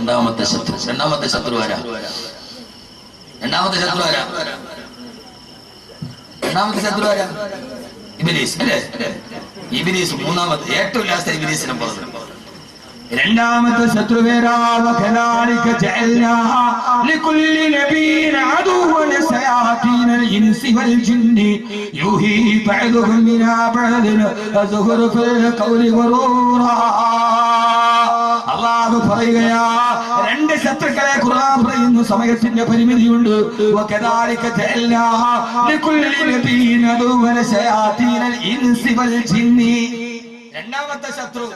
രണ്ടാമത്തെ ശത്രു. രണ്ടാമത്തെ ശത്രു ആരാ? രണ്ടാമത്തെ ശത്രു ആരാ? രണ്ടാമത്തെ ശത്രു ആരാ? ഇബ്ലീസ് അല്ലേ? ഇബ്ലീസ് മൂന്നാമത്തെ, ഏറ്റവും ലാസ്റ്റ് ഇബ്ലീസിനെ പറഞ്ഞു. രണ്ടാമത്തെ ശത്രു പേരാണ് കദാലിക ജഅൽനാ ലികുല്ലി നബിയ്യിൻ അദുവ്വൻ ശയാതീനൽ ഇൻസി വൽ ജിന്നി യൂഹി ബഅദുഹും ഇലാ ബഅദിൻ അസ്ഖറുഫൽ ഖൗലി വറൂറാ. അല്ലാഹു പറയുകയാ, രണ്ട് ശത്രുക്കളെ ഖുർആൻ പറയുന്നു. സമയത്തിന്റെ പരിമിതിയുണ്ട്. വകദാലിക ജഅൽനാ ലികുല്ലി നബിയ്യിൻ അദുവ്വൻ ശയാതീനൽ ഇൻസി വൽ ജിന്നി. രണ്ടാമത്തെ ശത്രു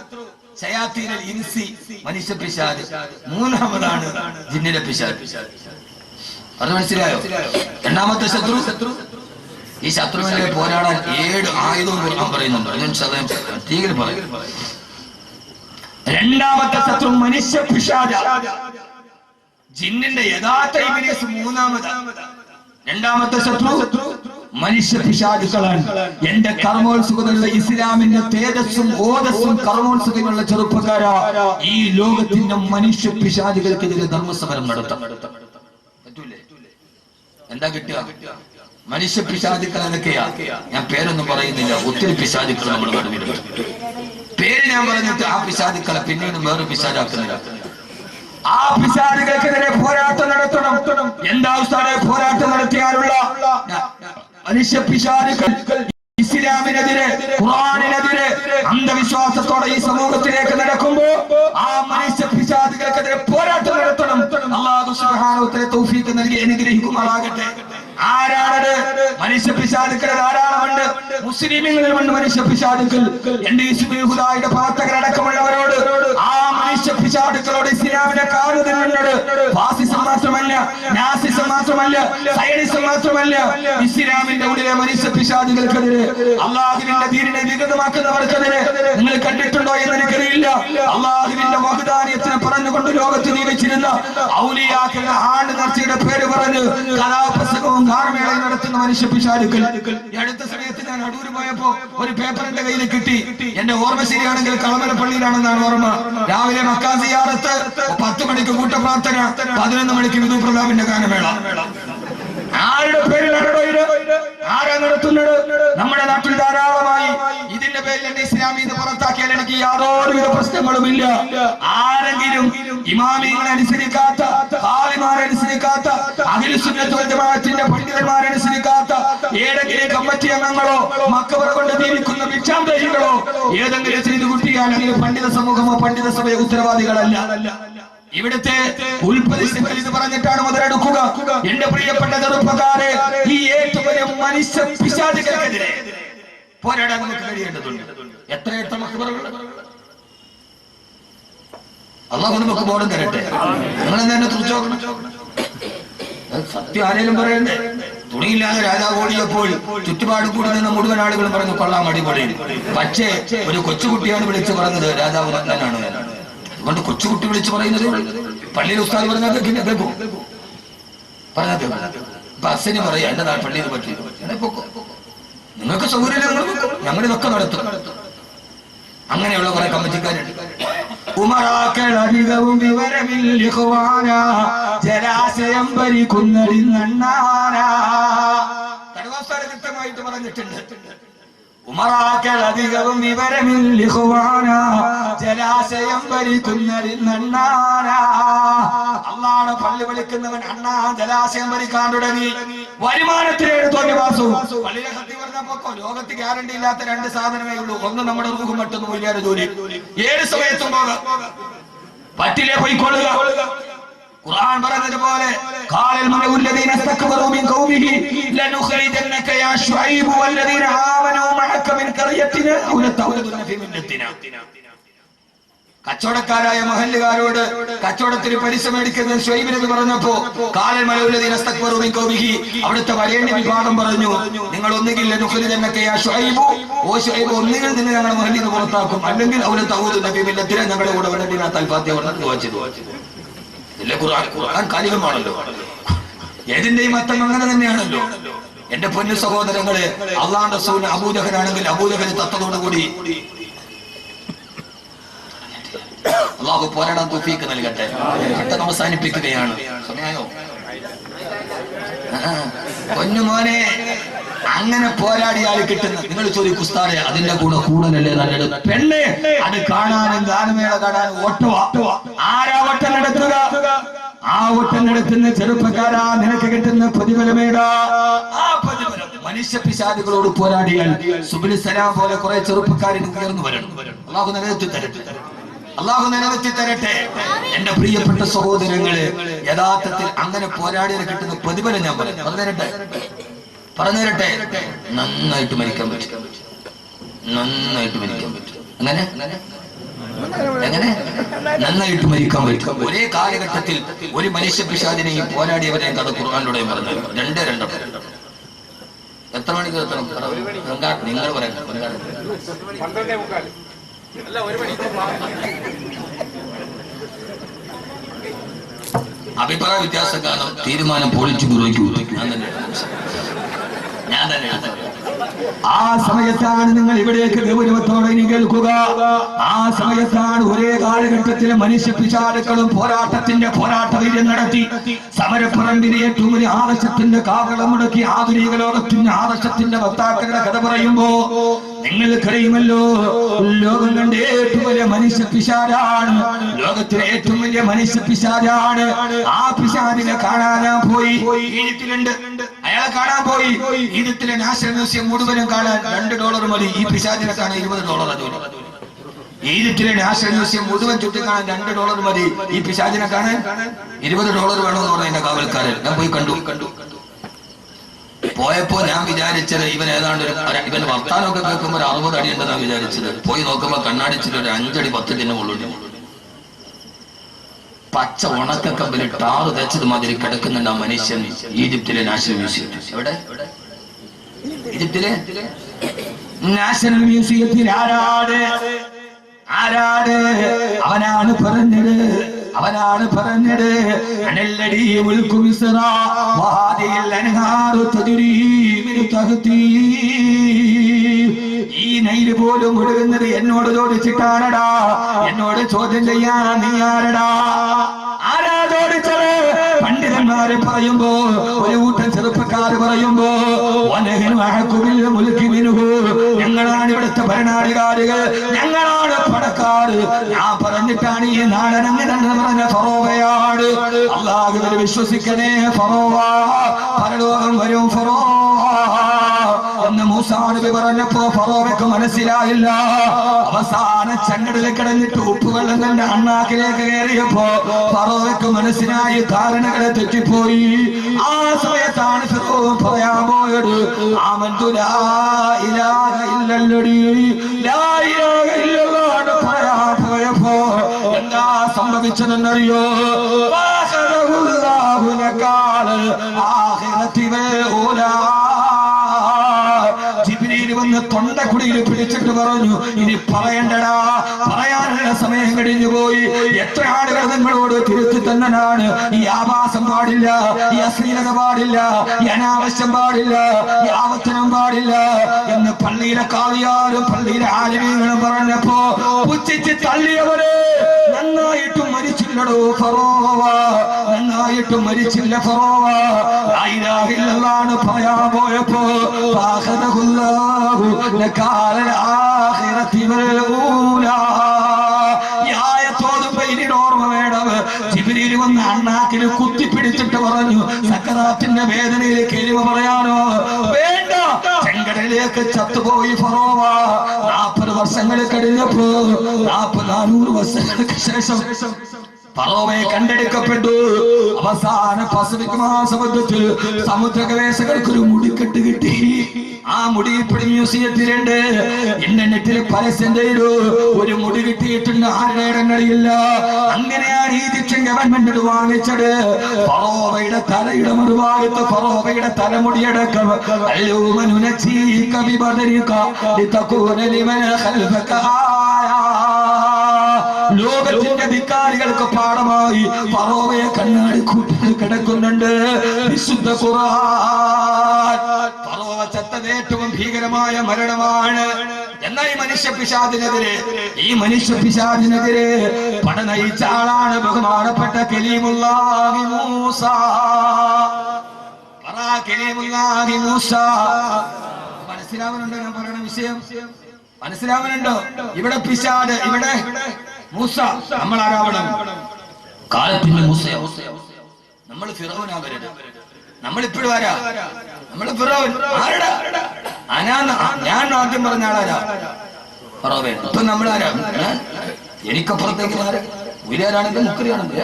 ശയാത്തീനൽ ഇൻസി, മനുഷ്യ പിശാച്. മൂന്നാമതാണ് ജിന്നിലെ പിശാച്. അത് മനസ്സിലായോ? രണ്ടാമത്തെ ശത്രു. ഈ ശത്രുവിനെ പോരാടാൻ 7 ആയുധവും ഖുർആൻ പറയുന്നുണ്ട്. തീരെ പറയും. രണ്ടാമത്തെ ശത്രു മനുഷ്യ പിശാച്. ജിന്നിന്റെ യഥാർത്ഥ ഇബ്ലീസ് മൂന്നാമതാണ്. രണ്ടാമത്തെ ശത്രു മനുഷ്യ പിശാചുക്കളാണ്. എന്റെ കർമ്മോത്സുകതയുള്ള ഇസ്ലാമിന്റെ തേജസ്സും ഓജസ്സും കർമ്മോത്സുകയുള്ള ചെറുപ്പക്കാരാ, ഈ ലോകത്തിന്റെ മനുഷ്യ പിശാചുകൾക്കെതിരെ ധർമ്മസമരം നടത്താം. പറ്റൂലേ? എന്താ കിട്ടുക? മനുഷ്യ പിശാചുക്കൾ എന്നൊക്കെയാ. ഞാൻ പേരൊന്നും പറയുന്നില്ല. ഒത്തിരി പിശാചുക്കൾ നമ്മൾ നടുവിലുണ്ട്. പേര് ഞാൻ പറഞ്ഞിട്ട് ആ പിശാചുക്കളെ പിന്നീട് വേറെ പിശാചാക്കുന്നില്ല. ആ പിശാചുകൾക്കെതിരെ പോരാട്ടം നടത്തണം. എന്താ ഉസ്താദേ പോരാട്ടം നടത്തിയാലുള്ള മനുഷ്യ പിശാചുക്കൾ? ഇസ്ലാമിനെതിരെ, ഖുർആനിനെതിരെ അന്ധവിശ്വാസത്തോടെ ഈ സമൂഹത്തിലേക്ക് നടക്കുമ്പോ ആ മനുഷ്യ പിശാചുകൾക്കെതിരെ പോരാട്ടം നടത്തണം. അല്ലാഹു സുബ്ഹാനഹു വ തആല തൗഫീഖ് നൽകി അനുഗ്രഹിക്കുമാറാകട്ടെ. ആരാണത്? മനുഷ്യ പിശാചുക്കൾ ധാരാളമുണ്ട്. മുസ്ലിമീങ്ങളിലുണ്ട് മനുഷ്യ പിശാചുക്കൾ. എന്റെ ഹിസ്ബുൽ പ്രവർത്തകരടക്കമുള്ളവരോട് ആ മനുഷ്യ പിശാചുക്കളോട് ഇസ്ലാമിനെ കാണുന്നുണ്ട്. ഫാസിസം മാത്രമല്ല, നാസിസം മാത്രമല്ല, സയനിസം മാത്രമല്ല, ഇസ്ലാമിന്റെ ഉള്ളിലെ മനുഷ്യ പിശാചുകൾക്കെതിരെ, അള്ളാഹുവിന്റെ ദീനിനെ വികൃതമാക്കുന്നവർക്കെതിരെ നിങ്ങൾ കണ്ടിട്ടുണ്ടോ എന്ന് എനിക്കറിയില്ല. അള്ളാഹുവിന്റെ വഹദാനിയത്തിനെ പറഞ്ഞുകൊണ്ട് ലോകത്ത് ജീവിച്ചിരുന്ന ഔലിയാക്കളുടെ ആണ്ട് നേർച്ചയുടെ പേര് പറഞ്ഞ് കലാപ്രസംഗവും ഗാനമേളയും നടത്തുന്ന മനുഷ്യ പിശാചുക്കൾ. ഈ അടുത്ത സമയത്ത് ഞാൻ അടൂര് പോയപ്പോ ഒരു പേപ്പർ എന്റെ കയ്യിൽ കിട്ടി. എന്റെ ഓർമ്മ ശരിയാണെങ്കിൽ കളമല പള്ളിയിലാണെന്നാണ് ഓർമ്മ. രാവിലെ മക്കാ സിയാറത്ത്, 10 മണിക്ക് കൂട്ടപ്രാർത്ഥന, 11 മണിക്ക് വിധു പ്രതാപിന്റെ ഗാനമേള. ആരുടെ പേരിലാണോ ഇത്? ആരാ നടത്തുന്നത്? നമ്മുടെ നാട്ടിൽ ധാരാളമായി. ഇതിന്റെ പേരിൽ എന്റെ ഇസ്ലാമീത് പുറത്താക്കിയാൽ എനിക്ക് യാതൊരുവിധ പ്രശ്നങ്ങളുമില്ല. ആരെങ്കിലും ഇമാമികളെ അനുസരിക്കാത്ത, ഖാദിമാരെ അനുസരിക്കാത്ത, അഹ്ലുസ് സുന്നത്ത് വൽ ജമാഅത്തിന്റെ പണ്ഡിതന്മാരെ അനുസരിക്കാത്ത ഏതെങ്കിലും കമ്മിറ്റി അംഗങ്ങളോ മക്കബറ കൊണ്ട് ജീവിക്കുന്ന ഭിക്ഷാന്തരികളോ ഏതെങ്കിലും ചെയ്തു കുട്ടിയാൽ അതിന് പണ്ഡിത സമൂഹമോ പണ്ഡിത സഭയോ ഉത്തരവാദികളല്ല. ഇവിടുത്തെ ഉൽപ്പതികൾ ഇത് പറഞ്ഞിട്ടാണ് മുതലെടുക്കുക. എന്റെ പ്രിയപ്പെട്ട ചെറുപ്പക്കാരെ, ഈ ഏറ്റവും വലിയ മനുഷ്യ പിശാചുകൾക്കെതിരെ പോരാടാൻ നമുക്ക് കഴിയേണ്ടതുണ്ട്. എത്ര മക്കബറകൾ അല്ലാഹു നമുക്ക് ബോധം തരട്ടെ. നിങ്ങൾ തന്നെ തുറച്ചു നോക്കണം. സത്യം ആരേലും പറയണ്ടേ? തുണിയില്ലാതെ രാജാവ് ഓടിയപ്പോൾ ചുറ്റുപാട് കൂടി നിന്ന് മുഴുവൻ ആളുകളും പറഞ്ഞു കൊള്ളാം, അടിപൊളി. പക്ഷേ ഒരു കൊച്ചുകുട്ടിയാണ് വിളിച്ചു പറഞ്ഞത് രാജാവ് നഗ്നനാണ്. അതുകൊണ്ട് കൊച്ചുകുട്ടി വിളിച്ചു പറയുന്നത് പള്ളിയിൽ ഉസ്താദ് പറഞ്ഞാൽ കേൾക്കും. പറഞ്ഞാൽ ബസ്സിന് പറയാ എന്റെ പള്ളിയിൽ പറ്റി നിങ്ങൾക്ക് സൗകര്യം ഞങ്ങളിതൊക്കെ നടത്തും. അങ്ങനെയുള്ള കുറെ കമ്മിറ്റിക്കാരുണ്ട്. ഉമറാക്കളധികവും വിവരമില്ല, ജലാശയം ഭരിക്കുന്നതിന്നണ്ണാനാ. കടുവാസ്ഥാന കൃത്യമായിട്ട് പറഞ്ഞിട്ടുണ്ട്. ഉമറാക്കളധികവും വിവരമില്ല, ജലാശയം ഭരിക്കുന്നതിന്നണ്ണാനാ. അള്ളാഹുവിനെ പള്ളി വിളിക്കുന്നവൻ അണ്ണാ ജലാശയം ഭരിക്കാൻ തുടങ്ങി. വരുമാനത്തിനേട് തോന്നിവാസവും. പള്ളിയിലെ സത്യം പറഞ്ഞപ്പോ ലോകത്ത് ഗ്യാരണ്ടി ഇല്ലാത്ത 2 സാധനമേ ഉള്ളൂ. ഒന്ന് നമ്മുടെ റൂഹും, മറ്റൊന്ന് വലിയൊരു ജോലി. ഏത് സമയത്തും പോകാം, പറ്റില്ലേ പോയിക്കൊള്ളുക. ഖുർആൻ പറഞ്ഞതുപോലെ ഖാലൽ മലഉല്ലദീന ഇസ്തക്ബറൂ മിൻ ഖൗമിഹി ലനുഖരിജന്നക യാ ശുഐബ് വല്ലദീന ആമനൂ മഅക മിൻ ഖറിയത്തിനാ ഔ ലതൗലദുന ഫീ മില്ലത്തിനാ. കച്ചവടക്കാരായ മഹല്ലുകാരോട് കച്ചവടത്തിന് പലിശ മേടിക്കുന്ന ശുഐബിനെന്ന് പറഞ്ഞപ്പോ ഖാലൽ മലഉല്ലദീന ഇസ്തക്ബറൂ മിൻ ഖൗമിഹി, അവിടുത്തെ വരേണ്യ വിഭാഗം പറഞ്ഞു, നിങ്ങൾ ഒന്നുകിൽ ലനുഖരിജന്നക യാ ശുഐബ്, ഓ ശുഐബ്, ഒന്നുകിൽ നിങ്ങൾ ഞങ്ങളുടെ മഹല്ലിൽ നിന്ന് പുറത്താക്കും, അല്ലെങ്കിൽ ഔ ലതൗലദുന ഫീ മില്ലത്തിനാ, ഞങ്ങളുടെ കൂടെ വരണ്ടിനാ തൽഫാത്തിഹ പറഞ്ഞു വായിച്ചു. ഖുർആൻ കാലികമാണല്ലോ. ഏതിന്റെയും അർത്ഥം അങ്ങനെ തന്നെയാണല്ലോ. എന്റെ പൊന്നു സഹോദരങ്ങളെ, അള്ളാഹുവിന്റെ റസൂൽ അബൂജഹലാണെങ്കിൽ അബൂജഹൽ തത്തതോടുകൂടി അള്ളാഹു പോരാടാൻ തൗഫീഖ് നൽകട്ടെ. പെട്ടെന്ന് അവസാനിപ്പിക്കുകയാണ്. സമയായോ? പൊന്നുമോനെ, അങ്ങനെ പോരാടിയാൽ കിട്ടുന്ന, നിങ്ങൾ ചോദിക്കും ഉസ്താദേ അതിന്റെ കൂടെ കൂടലല്ലേ നല്ലത്? പെണ്ണെ, അത് കാണാനും ഗാനമേള കാണാനും ഓട്ടവാ. ആരാ ഓട്ടം നടത്തുക? ആ ഓട്ടം നടത്തുന്ന ചെറുപ്പക്കാരാ, നിനക്ക് കിട്ടുന്ന പ്രതിഫലമേടാ. ആ പ്രതിഫലം മനുഷ്യ പിശാചുകളോട് പോരാടിയാൽ സുബ്ഹിൽ സലാം പോലെ കുറെ ചെറുപ്പക്കാരിൽ ഉയർന്നു വരണം. അള്ളാഹു നിലനിർത്തി തരട്ടെ, അള്ളാഹു നിലനിർത്തി തരട്ടെ. എന്റെ പ്രിയപ്പെട്ട സഹോദരങ്ങളെ, യഥാർത്ഥത്തിൽ അങ്ങനെ പോരാടിയാൽ കിട്ടുന്ന പ്രതിഫലം ഞാൻ പറഞ്ഞു തരട്ടെ. നന്നായിട്ട് മരിക്കാൻ പറ്റും, നന്നായിട്ട് മരിക്കാൻ പറ്റും. എങ്ങനെ നന്നായിട്ട് മരിക്കാൻ പറ്റും. ഒരേ കാലഘട്ടത്തിൽ ഒരു മനുഷ്യ പിശാചിനെയും പോരാടിയവരെയും കഥ ഖുർആനിലൂടെ പറഞ്ഞു. രണ്ടോ എത്ര മണിക്ക് എത്തണം? നിങ്ങൾ പറയാം. അഭിപ്രായ വ്യത്യാസം കാരണം തീരുമാനം പോളിറ്റ് ബ്യൂറോയ്ക്ക് ഞാൻ തന്നെ ആ സമയത്താണ് നിങ്ങൾ ഇവിടേക്ക് ഗൗരവത്തോടെ ഇനി കേൾക്കുക. ആ സമയത്താണ് ഒരേ കാലഘട്ടത്തിലെ മനുഷ്യ പിശാചുക്കളും പോരാട്ട വീര്യം നടത്തി സമരപ്പറമ്പിലെ ഏറ്റവും വലിയ ആദർശത്തിന്റെ കാവളം മുടക്കി ആധുനിക ലോകത്തിന്റെ ആദർശത്തിന്റെ വക്താക്കളുടെ കഥ പറയുമ്പോ നിങ്ങൾക്കറിയുമല്ലോ, ലോകം കണ്ട ഏറ്റവും വലിയ മനുഷ്യ പിശാചാണ്, ലോകത്തിലെ ഏറ്റവും വലിയ മനുഷ്യ പിശാചാണ്. ആ പിശാചിനെ കാണാനാ പോയി. ഈജിപ്തിലുണ്ട്, അയാളെ കാണാൻ പോയി. ഈജിപ്തിലെ നാഷണൽ മ്യൂസിയം മുഴുവനും കാണാൻ $2 മതി. ഈ പിശാചിനെ കാണാൻ $20. ഈജിപ്തിലെ നാഷണൽ മ്യൂസിയം മുഴുവൻ ചുറ്റിക്കാണാൻ $2 മതി. ഈ പിശാചിനെ കാണാൻ $20 വേണമെന്ന് പറഞ്ഞ കാവൽക്കാരൻ. ഞാൻ പോയി കണ്ടു. പോയപ്പോ ഞാൻ വിചാരിച്ചത് ഇവൻ ഏതാണ്ട് ഇവൻ വർത്താനമൊക്കെ കേൾക്കുമ്പോ ഒരു 60 അടി ഉണ്ടെന്നാണ് വിചാരിച്ചത്. പോയി നോക്കുമ്പോ കണ്ണാടിച്ചിട്ട് ഒരു 5 അടി 10 അടി ഉള്ളു. പച്ച ഉണക്കക്കമ്പിൽ ടാറ് തേച്ചത് മാതിരി കിടക്കുന്നുണ്ട് ആ മനുഷ്യൻ ഈജിപ്തിലെ നാഷണൽ മ്യൂസിയത്തിൽ. എവിടെ? ഈജിപ്തിലെ നാഷണൽ മ്യൂസിയത്തിൽ. ആരാട്? അവനാണ് പറഞ്ഞത് അനല്ലടി മുൽക്കു മിസ്റ വഹാദിൽ അൻഹാറു തജ്രി മിൻ തഹ്തി. ഈ നൈൽ പോലും ഒഴുകുന്നത് എന്നോട് ചോദിച്ചിട്ടാണടാ. എന്നോട് ചോദ്യം ചെയ്യാൻ നീ ആരടാ? ആരാ ചോദിച്ചത്? പണ്ഡിതന്മാരെ പറയുമ്പോ, ഒരു കൂട്ടം ചെറുപ്പക്കാര് പറയുമ്പോ, ഞങ്ങളാണ് ഇവിടുത്തെ ഭരണാധികാരികൾ, ഞങ്ങളാണ് പണക്കാർ. ഞാൻ പറഞ്ഞിട്ടാണ് ഈ നാടനങ്ങനെ പറഞ്ഞ ഫറോവയാണ്. അല്ലാഹുവിൽ വിശ്വസിക്കണേ ഫറോവ, പരലോകം വരും ഫറോവ എന്ന് മൂസാ നബി പറഞ്ഞപ്പോ ഫറോവയ്ക്ക് മനസ്സിലായില്ല. അവസാന ചങ്ങടിൽ കിടന്നിട്ട് ഉപ്പുവെള്ളം തന്റെ അണ്ണാക്കിലേക്ക് കയറിയപ്പോ ഫറോവയ്ക്ക് മനസ്സിലായി, ധാരണകളെ തെറ്റിപ്പോയി. ആ സമയത്താണ് ഫിറഔൻ പറയാൻ പോയത്, ആമന്തു ലാ ഇലാഹ ഇല്ലല്ലദീ ലാ ഇലാഹ ഇല്ലല്ലാഹ് പറയാൻ പോയപ്പോ എന്താ സംഭവിച്ചതെന്നറിയോ? ഫഅഖദഹുല്ലാഹു നകാല ആഖിറതി വൽ ഊലാ. ജിബ്രീൽ വന്ന് തൊണ്ടക്കുടിയിൽ പിടിച്ചിട്ട് പറഞ്ഞു, ഇനി പറയണ്ടടാ, പറയാനുള്ള സമയം കഴിഞ്ഞു പോയി. എത്ര ആളുകൾ നിങ്ങളോട് തിരുത്തി തന്നനാണ്. ഈ ആഭാസം പാടില്ല, ഈ അശ്ലീലത പാടില്ല, ഈ അനാവശ്യം പാടില്ല, ഈ ആവർത്തനം പാടില്ല എന്ന് പള്ളിയിലെ കാളിയാരും പള്ളിയിലെ ആലിമീങ്ങളും പറഞ്ഞപ്പോ പുച്ഛിച്ച് തള്ളിയവര് നന്നായിട്ടും മരിച്ചില്ലടോ ഫറോവ, നന്നായിട്ടും മരിച്ചില്ല ഫറോവ. ലാ ഇലാഹ ഇല്ലല്ലാഹ് പറയാൻ പോയപ്പോ ഫഅഖദഹുല്ലാഹു നകാലൽ ആഖിറതി വൽ ഊലാ. ഈ ആയത്തോടുമ്പോ ഇനി ഓർമ്മ വേണം. ജിബ്രീൽ വന്ന് അണ്ണാക്കിൽ കുത്തിപ്പിടിച്ചിട്ട് പറഞ്ഞു, സക്കറാത്തിന്റെ വേദനയിൽ കെളിമ പറയാനോ വേണ്ട. ചെങ്കടലിലേക്ക് ചത്തുപോയി ഫറോവ. 40 വർഷങ്ങൾ കഴിഞ്ഞപ്പോ, 400 വർഷങ്ങൾക്ക് ശേഷം ഫറോവയെ കണ്ടെടുക്കപ്പെട്ടു. അവസാന പസഫിക് മഹാസമുദ്രത്തിൽ സമുദ്ര ഗവേഷകർക്ക് ഒരു മുടിക്കെട്ട് കിട്ടി. ആ മുടി ഇപ്പോഴും മ്യൂസിയത്തിലുണ്ട്. ഇന്റർനെറ്റിൽ പരസ്യം ചെയ്തു, ഒരു മുടി കിട്ടിയിട്ടുണ്ട്, ആരുടെ അറിയില്ല. അങ്ങനെയാണ് ഈജിപ്ഷ്യൻ ഗവൺമെന്റ് വാങ്ങിച്ചത്. ഫറോവയുടെ തലയുടെ മറുഭാഗത്ത് ഫറോവയുടെ തലമുടിയടക്കം ലോകത്തിന്റെ ധിക്കാരികൾക്ക് പാഠമായി ഫറോവയെ കണ്ണാടി കൂട്ടി കിടക്കുന്നുണ്ട്. വിശുദ്ധ ഖുർആൻ ഫറോവ ചത്തത് ഏറ്റവും ഭീകരമായ മരണമാണ്. എന്നാ ഈ മനുഷ്യ പിശാചിനെതിരെ പടനയിച്ച ആളാണ് ബഹുമാനപ്പെട്ട കലീമുല്ലാഹി മൂസ. കലീമുല്ലാഹി മൂസ. മനസ്സിലാവുന്നുണ്ടോ ഞാൻ പറയുന്ന വിഷയം? മനസ്സിലാവുന്നുണ്ടോ? ഇവിടെ പിശാച്, ഇവിടെ മൂസ. നമ്മൾ ആരാവണം? കാലത്തിന്റെ മൂസ. നമ്മൾ ഫിറൗനാവരുത്. നമ്മളിപ്പോഴും ആരാ? നമ്മള് ഫിറൗൻ. ആരടാ? ഞാൻ ആദ്യം പറഞ്ഞ ആളാരാ? ഫറോവേ. ഇപ്പൊ നമ്മളാരാ? എനിക്കപ്പുറത്തേക്ക് ആരാ? ഉയരാണെങ്കിൽ മുക്കരിയാണെങ്കിൽ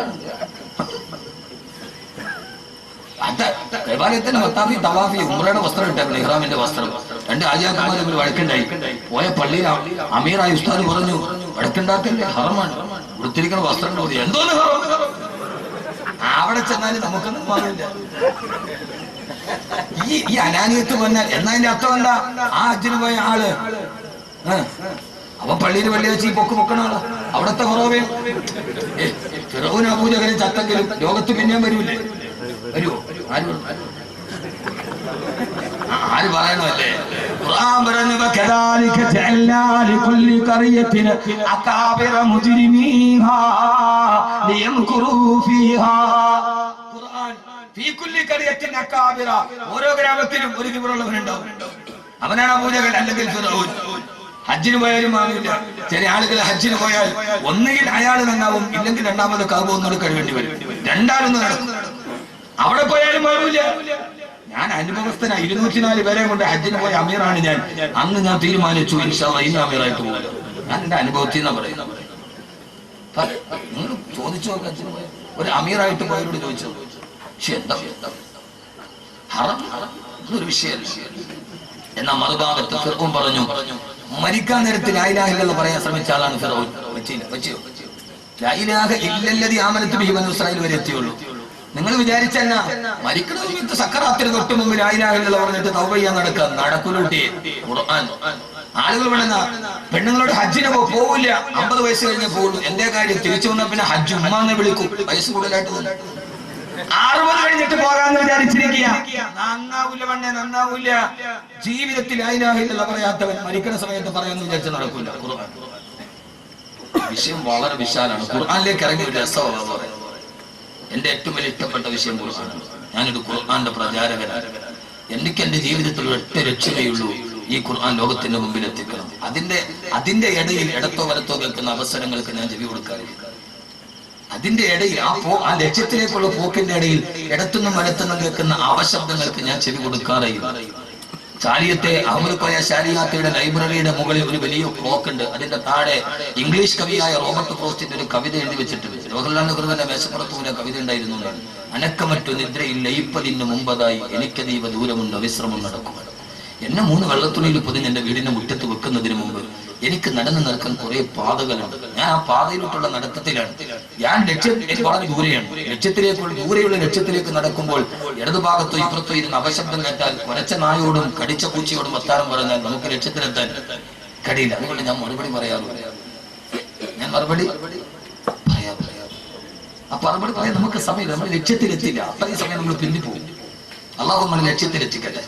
ദേവാലയത്തിന് മത്താഫി തവാഫി ഉംറയുടെ വസ്ത്രം ഇട്ടായിരുന്നു, ഇഹ്റാമിന്റെ വസ്ത്രം. രണ്ട് ആചാര്യന്മാർ ഒരു വഴക്കുണ്ടായി. പോയ പള്ളിയിൽ അമീറായ ഉസ്താദ് പറഞ്ഞു, വഴക്കുണ്ടാക്കല്ലേ, ഹറമാണ്, ഉടുത്തിരിക്കുന്ന വസ്ത്രം മതി. എന്തോന്ന് ഹറം? അവിടെ ചെന്നാലും നമുക്കൊന്നും പാടില്ല. ഈ അനാനിയത്ത് പറഞ്ഞാൽ എന്നതിന്റെ അർത്ഥം എന്താ? ആ ഹജ്ജിന് പോയ ആള് അവൻ പള്ളിയിൽ വെള്ളിയാഴ്ച പൊക്കണ ആള്. അവിടത്തെ ഫറോവേ ഫിറൗൻ അബൂജഹലും ചത്തെങ്കിലും ലോകത്ത് പിന്നെയും വരൂലേ? വരുവോ? ആര് പറയണല്ലേ? ഖുർആൻ പറഞ്ഞു, വകദാലിക ജഅൽനാ ലികുല്ലി ഖറിയത്തിൻ അകാബിറ മുജ്രിമീഹാ ലിയംകുറൂ ഫീഹാ. ഖുർആൻ ഫീ കുല്ലി ഖറിയത്തിൻ അകാബിറ, ഓരോ ഗ്രാമത്തിലും ഒരു കിബറുള്ളവനുണ്ടാവും. അവനാണ് അബൂജഹൽ അല്ലെങ്കിൽ ഫിറൗൻ. ഹജ്ജിന് പോയാലും ആവില്ല. ചില ആളുകൾ ഹജ്ജിന് പോയാൽ ഒന്നുകിൽ അയാൾ നന്നാവും, ഇല്ലെങ്കിൽ രണ്ടാമത് കഅബ ഒന്നുകൂടെ കഴിവേണ്ടി വരും. രണ്ടാലൊന്നും നടക്കും. അവിടെ പോയാലും മാറൂല. ഞാൻ അനുഭവസ്ഥനാ. 204 പേരെ കൊണ്ട് ഹജ്ജിന് പോയ അമീറാണ് ഞാൻ. അന്ന് ഞാൻ തീരുമാനിച്ചു, ഇൻഷാ അല്ലാഹ് ഇന്ന് അമീറായിട്ട് പോകില്ല. ഞാൻ എന്റെ അനുഭവത്തിൽ നിന്നാ പറയുന്നത്. നിങ്ങൾ ചോദിച്ചു നോക്കാം, ഹജ്ജിന് പോയ ഒരു അമീറായിട്ട് പോയവരോട് ചോദിച്ചു. പക്ഷെ എന്താ ഹറം ഒരു വിഷയമല്ല. എന്നാ മറുഭാഗത്ത് ഫിർഔൻ പറഞ്ഞു, മരിക്കാൻ നേരത്ത് ലാ ഇലാഹ ഇല്ലല്ലാഹ് പറയാൻ ശ്രമിച്ച ആളാണ് ഫിർഔൻ. വെച്ചോ ലാ ഇലാഹ ഇല്ലല്ലദീ ആമനതു ബിഹി ബനൂ ഇസ്രായീൽ വരെ എത്തിയുള്ളൂ. നിങ്ങൾ വിചാരിച്ചെന്നാ മരിക്കണ സമയത്ത് സക്കറാത്തിന് തൊട്ട് മുമ്പ് ലാ ഇലാഹ ഇല്ലല്ലാഹ് പറഞ്ഞിട്ട് തൗബ ചെയ്യാൻ നടക്കൂലൂട്ടി. ഖുർആൻ ആളുകൾ വേണമെന്ന പെണ്ണുങ്ങളോട് ഹജ്ജിന് പോവില്ല, 50 വയസ്സ് കഴിഞ്ഞേ പോകുള്ളൂ. എന്തേ കാര്യം? തിരിച്ചു വന്നാൽ പിന്നെ ഹജ്ജ് ഉമ്മാന്ന് വിളിക്കും. വയസ്സ് കൂടുതലായിട്ട് 60 കഴിഞ്ഞിട്ട് പോകാന്ന് വിചാരിച്ചിരിക്കുക. നന്നാവൂല പെണ്ണെ, നന്നാവൂല. ജീവിതത്തിൽ ലാ ഇലാഹ ഇല്ലല്ലാഹ് പറയാത്തവൻ മരിക്കുന്ന സമയത്ത് പറയാന്ന് വിചാരിച്ച നടക്കൂല. ഖുർആൻ വിഷയം വളരെ വിശാലാണ്. ഖുർആനിലേക്ക് ഇറങ്ങിയ ഒരു രസമാണ് പറയുന്നത്. എന്റെ ഏറ്റവും വലിയ ഇഷ്ടപ്പെട്ട വിഷയം ഖുർആനാണ്. ഞാനൊരു ഖുർആന്റെ പ്രചാരകനാണ്. എനിക്ക് എന്റെ ജീവിതത്തിൽ ഒറ്റ ലക്ഷ്യമേയുള്ളൂ, ഈ ഖുർആൻ ലോകത്തിന്റെ മുമ്പിൽ എത്തിക്കണം. അതിന്റെ ഇടയിൽ ഇടത്തോ വലത്തോ കേൾക്കുന്ന അവസരങ്ങൾക്ക് ഞാൻ ചെവി കൊടുക്കാറില്ല. അതിന്റെ ഇടയിൽ ആ ലക്ഷ്യത്തിലേക്കുള്ള പോക്കിന്റെ ഇടയിൽ ഇടത്തുനിന്നും വലത്തുനിന്നും കേൾക്കുന്ന അവശബ്ദങ്ങൾക്ക് ഞാൻ ചെവി കൊടുക്കാറില്ല. ചാലിയത്തെ അഹമ്മദ് കോയ ശാരിയാത്തയുടെ ലൈബ്രറിയുടെ മുകളിൽ ഒരു വലിയ ക്ലോക്ക് ഉണ്ട്. അതിന്റെ താഴെ ഇംഗ്ലീഷ് കവിയായ റോബർട്ട് ഫ്രോസ്റ്റിന്റെ ഒരു കവിത എഴുതി വെച്ചിട്ടുണ്ട്. ജവഹർലാൽ നെഹ്റുവിന്റെ മേശപ്പുറത്തൂടെ കവിത ഉണ്ടായിരുന്നു. അനക്കമറ്റു നിദ്രയിൽ ലയിപ്പതിന് മുമ്പതായി എനിക്കതീവ ദൂരമുണ്ട് വിശ്രമം നടക്കുക. എന്നെ 3 വെള്ളത്തുണിയിൽ പൊതിഞ്ഞ് എന്റെ വീടിന്റെ മുറ്റത്ത് വെക്കുന്നതിന് മുമ്പ് എനിക്ക് നടന്നു നിൽക്കാൻ കുറെ പാതകളുണ്ട്. ഞാൻ ആ പാതയിലോട്ടുള്ള നടത്തത്തിലാണ്. ഞാൻ ലക്ഷ്യം വളരെ ദൂരെയാണ്. ദൂരെയുള്ള ലക്ഷ്യത്തിലേക്ക് നടക്കുമ്പോൾ ഇടതുഭാഗത്തോ ഇപ്പുറത്തോ ഇരുന്ന് അപശബ്ദം കേട്ടാൽ കുരച്ച നായോടും കടിച്ച പൂച്ചയോടും വർത്താനം പറഞ്ഞാൽ നമുക്ക് ലക്ഷ്യത്തിലെത്താൻ കഴിയില്ല. അതുകൊണ്ട് ഞാൻ മറുപടി പറയാറില്ല. ആ മറുപടി പറയാൻ നമുക്ക് സമയം, നമ്മൾ ലക്ഷ്യത്തിലെത്തില്ല. അത്രയും സമയം നമ്മൾ പിന്തിപ്പോകും. അല്ലാഹു നമ്മളെ ലക്ഷ്യത്തിലെത്തിക്കട്ടെ.